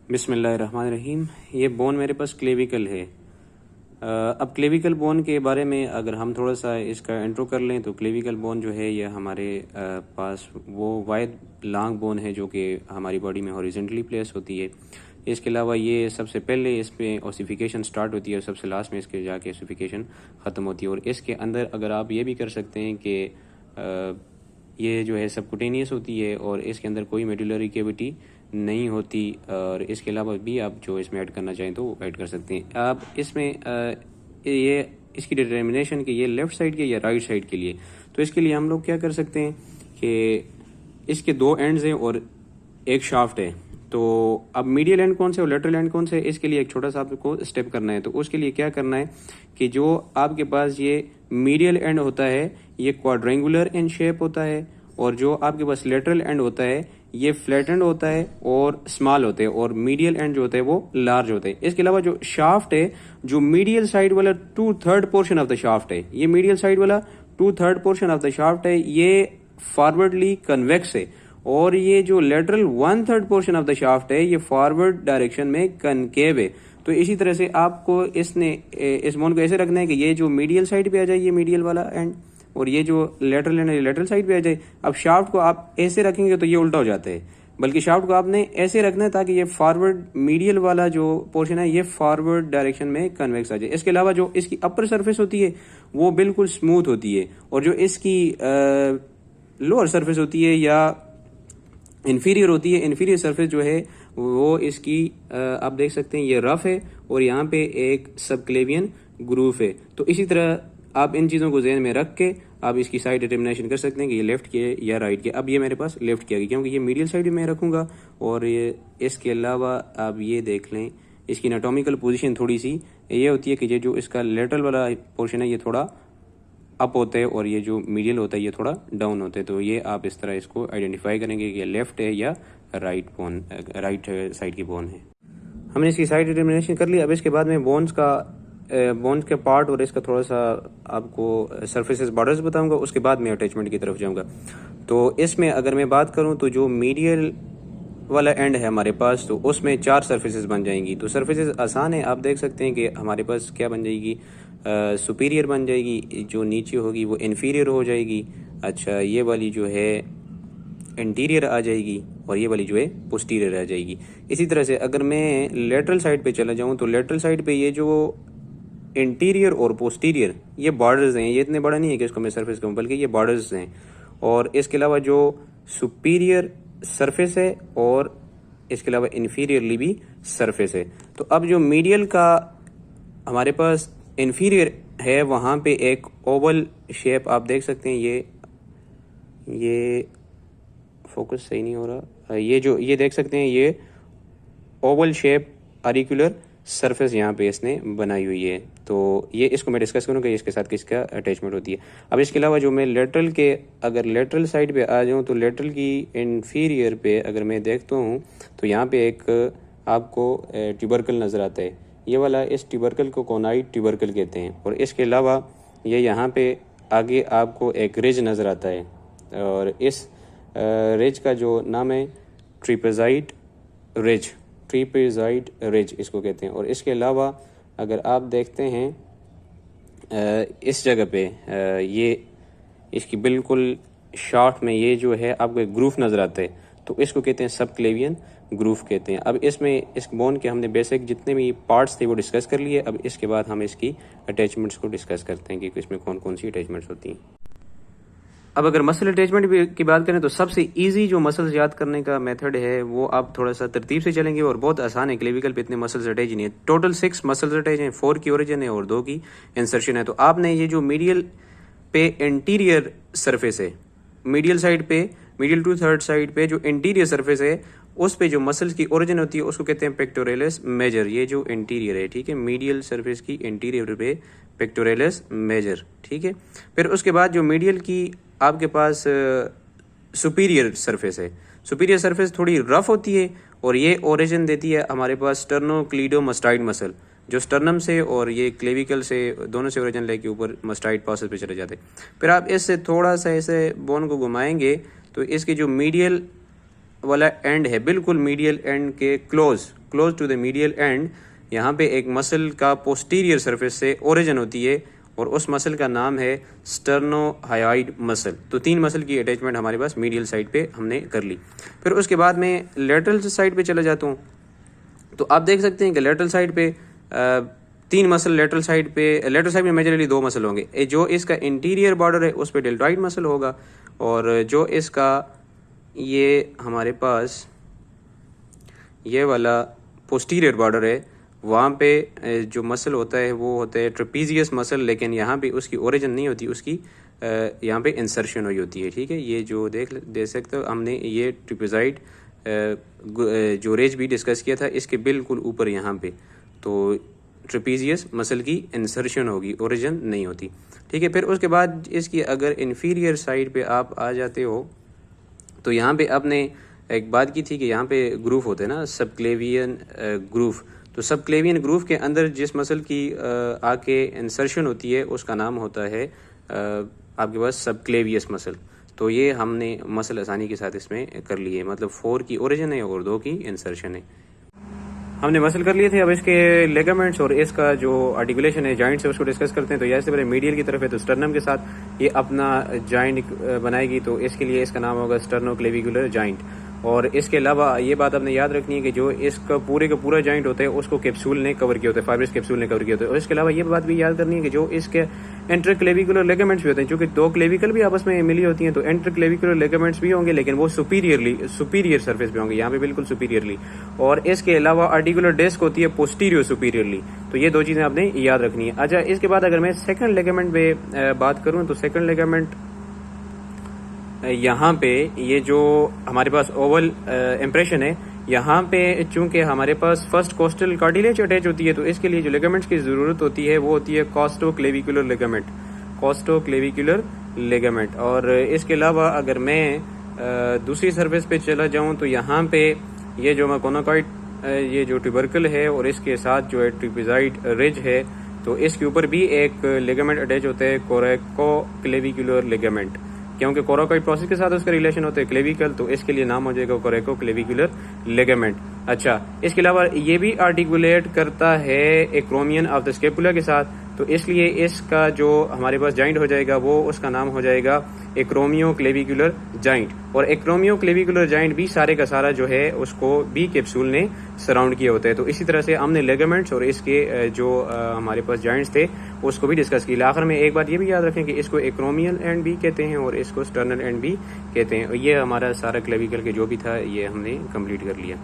बिस्मिल्लाहिर्रहमानिर्रहीम। ये बोन मेरे पास क्लेविकल है। अब क्लेविकल बोन के बारे में अगर हम थोड़ा सा इसका इंट्रो कर लें तो क्लेविकल बोन जो है ये हमारे पास वो वाइड लॉन्ग बोन है जो कि हमारी बॉडी में हॉरिजॉन्टली प्लेस होती है। इसके अलावा ये सबसे पहले इस पे ओसिफिकेशन स्टार्ट होती है और सबसे लास्ट में इसके जाके ओसिफिकेशन ख़त्म होती है। और इसके अंदर अगर आप ये भी कर सकते हैं कि ये जो है सबकुटेनियस होती है और इसके अंदर कोई मेडुलरी कैविटी नहीं होती। और इसके अलावा भी आप जो इसमें ऐड करना चाहें तो वो ऐड कर सकते हैं। आप इसमें ये इसकी डिटर्मिनेशन कि ये लेफ़्ट साइड के या राइट साइड के लिए, तो इसके लिए हम लोग क्या कर सकते हैं कि इसके दो एंड्स हैं और एक शाफ्ट है। तो अब मीडियल एंड कौन से और लेटरल एंड कौन से, इसके लिए एक छोटा सा आपको स्टेप करना है। तो उसके लिए क्या करना है कि जो आपके पास ये मीडियल एंड होता है ये क्वाड्रेंगुलर इन शेप होता है और जो आपके पास लेटरल एंड होता है ये फ्लैटेंड होता है और स्मॉल होते हैं और मीडियल एंड जो होते हैं वो लार्ज होते हैं। इसके अलावा जो शाफ्ट है, जो मीडियल साइड वाला 2/3 पोर्शन ऑफ द शाफ्ट है, ये मीडियल साइड वाला 2/3 पोर्शन ऑफ द शाफ्ट है, ये फॉरवर्डली कन्वेक्स है। और ये जो lateral 1/3 portion of the shaft है ये फॉरवर्ड डायरेक्शन में कनकेव है। तो इसी तरह से आपको इस बोन को ऐसे रखना है कि ये जो मीडियल साइड पे आ जाए ये मीडियल वाला एंड, और ये जो लेटरल एंड लेटरल साइड पे आ जाए। अब शाफ्ट को आप ऐसे रखेंगे तो ये उल्टा हो जाता है, बल्कि शाफ्ट को आपने ऐसे रखना है ताकि ये फॉरवर्ड मीडियल वाला जो पोर्शन है ये फॉरवर्ड डायरेक्शन में कन्वेक्स आ जाए। इसके अलावा जो इसकी अपर सरफेस होती है वो बिल्कुल स्मूथ होती है और जो इसकी लोअर सरफेस होती है या इन्फीरियर होती है, इन्फीरियर सरफेस जो है वो इसकी आप देख सकते हैं ये रफ है और यहाँ पे एक सबक्लेवियन ग्रूव है। तो इसी तरह आप इन चीज़ों को जहन में रख के आप इसकी साइड डिटर्मिनेशन कर सकते हैं कि ये लेफ्ट के या राइट के। अब ये मेरे पास लेफ्ट के आ गई क्योंकि ये मीडियल साइड में रखूँगा। और ये इसके अलावा आप ये देख लें इसकी एनाटॉमिकल पोजीशन थोड़ी सी ये होती है कि ये जो इसका लेटरल वाला पोर्शन है ये थोड़ा अप होता है और ये जो मीडियल होता है ये थोड़ा डाउन होता है। तो ये आप इस तरह इसको आइडेंटिफाई करेंगे कि ये लेफ्ट है या राइट साइड की बोन है। हमने इसकी साइड डिटर्मिनेशन कर ली। अब इसके बाद में बोन्स के पार्ट और इसका थोड़ा सा आपको सरफेसेस बॉर्डर्स बताऊंगा, उसके बाद मैं अटैचमेंट की तरफ जाऊंगा। तो इसमें अगर मैं बात करूं तो जो मीडियल वाला एंड है हमारे पास तो उसमें 4 सरफेसेस बन जाएंगी। तो सरफेसेस आसान है, आप देख सकते हैं कि हमारे पास क्या बन जाएगी, सुपीरियर बन जाएगी, जो नीचे होगी वो इन्फीरियर हो जाएगी। अच्छा, ये वाली जो है इंटीरियर आ जाएगी और ये वाली जो है पोस्टीरियर आ जाएगी। इसी तरह से अगर मैं लेटरल साइड पे चला जाऊं तो लेटरल साइड पे ये जो इंटीरियर और पोस्टीरियर ये बॉर्डर्स हैं, ये इतने बड़ा नहीं है कि इसको मैं सरफेस कहूँ, बल्कि ये बॉर्डर्स हैं। और इसके अलावा जो सुपीरियर सरफेस है और इसके अलावा इन्फीरियरली भी सरफेस है। तो अब जो मीडियल का हमारे पास इन्फीरियर है वहाँ पे एक ओवल शेप आप देख सकते हैं, ये फोकस सही नहीं हो रहा, ये देख सकते हैं ये ओवल शेप आरिकुलर सरफेस यहाँ पे इसने बनाई हुई है। तो ये इसको मैं डिस्कस करूँगा इसके साथ किसका अटैचमेंट होती है। अब इसके अलावा जो मैं अगर लेटरल साइड पे आ जाऊँ तो लेटरल की इन्फीरियर पे अगर मैं देखता हूँ तो यहाँ पे एक आपको ट्यूबरकल नज़र आता है। ये वाला इस ट्यूबरकल को कोनाइड ट्यूबरकल कहते हैं। और इसके अलावा ये यहाँ पे आगे आपको एक रिज नज़र आता है और इस रिज का जो नाम है ट्रिपेजाइड रिज इसको कहते हैं। और इसके अलावा अगर आप देखते हैं इस जगह पे ये इसकी बिल्कुल शॉर्ट में ये जो है आपको एक ग्रूफ नज़र आता है तो इसको कहते हैं सबक्लेवियन ग्रूफ कहते हैं। अब इसमें इस बोन के हमने बेसिक जितने भी पार्ट्स थे वो डिस्कस कर लिए। अब इसके बाद हम इसकी अटैचमेंट्स को डिस्कस करते हैं कि इसमें कौन कौन सी अटैचमेंट्स होती हैं। अब अगर मसल अटैचमेंट की बात करें तो सबसे इजी जो मसल्स याद करने का मेथड है वो आप थोड़ा सा तरतीब से चलेंगे और बहुत आसान है। क्लेविकल पे इतने मसल्स अटैच नहीं है, टोटल 6 मसल्स अटैच हैं, 4 की ओरिजिन है और 2 की इंसर्शन है। तो आपने ये जो मीडियल पे इंटीरियर सरफेस है, मीडियल 2/3 साइड पे जो इंटीरियर सरफेस है उस पे जो मसल्स की ओरिजिन होती है उसको कहते हैं पेक्टोरेलिस मेजर। ये जो इंटीरियर है, ठीक है, मीडियल सरफेस की इंटीरियर पे पेक्टोरेलिस मेजर, ठीक है। फिर उसके बाद जो मीडियल की आपके पास सुपीरियर सरफेस है, सुपीरियर सरफेस थोड़ी रफ होती है और ये ओरिजिन देती है हमारे पास स्टर्नोक्लीडोमास्टाइड मसल, जो स्टर्नम से और ये क्लेविकल से दोनों से ओरिजिन लेके ऊपर मास्टाइड प्रोसेस पे चले जाते हैं। फिर आप इससे थोड़ा सा ऐसे बोन को घुमाएंगे तो इसकी जो मीडियल वाला एंड है, बिल्कुल मीडियल एंड के close to the medial end, यहाँ पे एक मसल का पोस्टीरियर सरफेस से ओरिजिन होती है और उस मसल का नाम है स्टर्नोहायोइड मसल। तो 3 मसल की अटैचमेंट हमारे पास मीडियल साइड पे हमने कर ली। फिर उसके बाद में लेटरल साइड पे चला जाता हूँ। तो आप देख सकते हैं कि लेटरल साइड पे 3 मसल लेटरल साइड में मेजरली 2 मसल होंगे। जो इसका इंटीरियर बॉर्डर है उस पर डेल्टॉइड मसल होगा, और जो इसका ये हमारे पास ये वाला पोस्टीरियर बॉर्डर है वहाँ पे जो मसल होता है वो होता है ट्रेपीजियस मसल, लेकिन यहाँ पे उसकी ओरिजिन नहीं होती, उसकी यहाँ पे इंसर्शन हुई होती है। ठीक है, ये जो देख सकते हो हमने ये ट्रिपेज़ाइड जो रेज भी डिस्कस किया था, इसके बिल्कुल ऊपर यहाँ पे तो ट्रेपीजियस मसल की इंसर्शन होगी, ओरिजिन नहीं होती। ठीक है, फिर उसके बाद इसकी अगर इन्फीरियर साइड पे आप आ जाते हो तो यहाँ पे आपने एक बात की थी कि यहाँ पे ग्रूव होते हैं ना, सबक्लेवियन ग्रूव। तो सबक्लेवियन ग्रूव के अंदर जिस मसल की आके इंसर्शन होती है उसका नाम होता है आपके पास सबक्लेवियस मसल। तो ये हमने मसल आसानी के साथ इसमें कर लिए, मतलब 4 की ओरिजिन है और 2 की इंसर्शन है। हमने मसल कर लिए थे। अब इसके लेगामेंट्स और इसका जो आर्टिकुलेशन है जॉइंट से उसको डिस्कस करते हैं। तो यहाँ से पहले मीडियल की तरफ है, तो स्टर्नम के साथ ये अपना जॉइंट बनाएगी, तो इसके लिए इसका नाम होगा स्टर्नोक्लेविकुलर जॉइंट। और इसके अलावा ये बात आपने याद रखनी है कि जो इसका पूरे का पूरा जॉइंट होता है उसको कैप्सूल ने कवर किया होता है, फाइब्रस कैप्सूल ने कवर किया होता है। और इसके अलावा ये बात भी याद करनी है कि जो इसके इंटरक्लेविकुलर लेगामेंट्स भी होते हैं, क्योंकि 2 क्लेविकल भी आपस में मिली होती हैं, तो इंटरक्लेविकुलर लेगामेंट्स भी होंगे, लेकिन वो सुपीरियर सरफेस पे होंगे, यहाँ पे बिल्कुल सुपीरियरली। और इसके अलावा आर्टिकुलर डिस्क होती है पोस्टीरियर सुपीरियरली। तो ये 2 चीजें आपने याद रखनी है। अच्छा, इसके बाद अगर मैं सेकंड लेगामेंट पे बात करूं तो सेकंड लेगामेंट यहाँ पे ये जो हमारे पास ओवल इम्प्रेशन है, यहाँ पे चूंकि हमारे पास फर्स्ट कोस्टल कार्टिलेज अटैच होती है, तो इसके लिए जो लेगामेंट्स की जरूरत होती है वो होती है कॉस्टोक्लेविकुलर लेगामेंट। और इसके अलावा अगर मैं दूसरी सर्फेस पे चला जाऊं तो यहाँ पे ये जो कोनोकॉइड ये जो ट्यूबरकल है और इसके साथ जो है ट्रिपेज़ाइड रिज है, तो इसके ऊपर भी एक लेगामेंट अटैच होता है कोरेकोक्लेविकुलर लेगामेंट, क्योंकि कोराकोइड प्रोसेस के साथ उसका रिलेशन होता है क्लेविकल, तो इसके लिए नाम हो जाएगा कोरेकोक्लेविकुलर लेगामेंट। अच्छा, इसके अलावा ये भी आर्टिकुलेट करता है एक्रोमियन ऑफ द स्केपुला के साथ, तो इसलिए इसका जो हमारे पास जॉइंट हो जाएगा वो उसका नाम हो जाएगा एक्रोमियोक्लेविकुलर जॉइंट। और एक्रोमियोक्लेविकुलर जॉइंट भी सारे का सारा जो है उसको भी कैप्सूल ने सराउंड किया होता है। तो इसी तरह से हमने लेगामेंट्स और इसके जो हमारे पास जॉइंट्स थे उसको भी डिस्कस किया। आखिर में एक बात ये भी याद रखें कि इसको एक्रोमियल एंड भी कहते हैं और इसको स्टर्नल एंड भी कहते हैं। ये हमारा सारा क्लेविकल के जो भी था ये हमने कंप्लीट कर लिया।